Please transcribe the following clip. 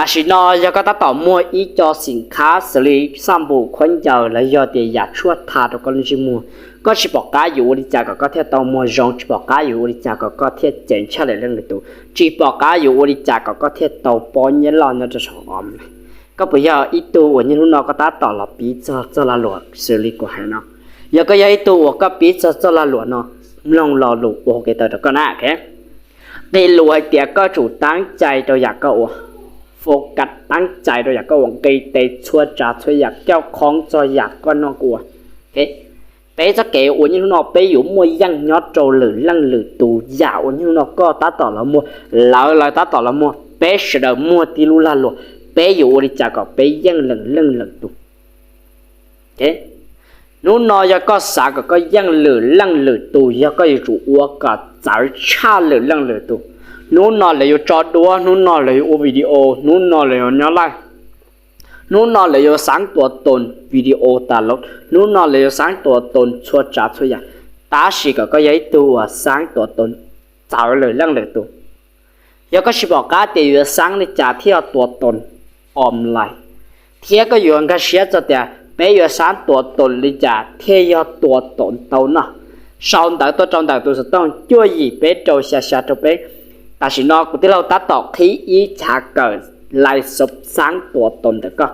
但是呢，要个他到mua一家新卡xử lý sản phẩm khoản giờ là do tiền giả chuột thà được con chim mua có chỉ bỏ cá dụ đi chả có thể tàu mua rong chỉ bỏ cá dụ đi chả có thể chèn cha lại lên được chỉ bỏ cá dụ đi chả có thể tàu bao nhiêu lon nó cho sống ẩm này có bây giờ ít tu của những nó có ta tỏ là bí cho là luật xử lý của hai nó giờ có ít tu của bí cho là luật nó lòng lò lụt của cái tờ đó con ạ cái đây lụi tiệt có chủ tăng chạy cho giặc cóโฟกัสตั้งใจโดยอยากก็หวังกีเตช่วยจ่าช่วยอยากเจ้าของจะอยากก็นอกลัวเฮ้เป๊จะเก๋อวนยังนอกเป๊อยู่มวยยังยอดโจหรือลังหรือตูยาวอวนยังนอกก็ตาต่อละมัวแล้วตาต่อละมัวเป๊เสด็จมัวตีลุลาลัวเป๊อยู่อริจาก็เป๊ยังหลึงตูเฮ้นู้นนอยก็สาก็ยังหรือลังหรือตูยก็อยู่อัวก็จ่าชาหรือลังหรือตูนู้นนอนเลยอยู่จอดัวนู้นนอนเลยอยู่วิดีโอนู้นนอนเลยอยู่เนื้อไล่นู้นนอนเลยอยู่สังตัวตนวิดีโอตลกนู้นนอนเลยอยู่สังตัวตนชัวจ่าชัวใหญ่ตาสิก็ยัยตัวสังตัวตนจ่าเลยเรื่องเลยตัวยังก็สิบอกการเดี๋ยวสังในจ่าที่เอาตัวตนออมไลเที่ยก็อยู่กันเสียจะแต่ไม่อยู่สังตัวตนเลยจ่าเที่ยตัวตนเท่านั้นsau đó tôi trong đó tôi sẽต้องช่วยหยิบไปโจเสียตัวไปแต่สินอกูที่เราตัดต่อที่อีชาเกิดลายศพสร้างตัวตนแต่ก็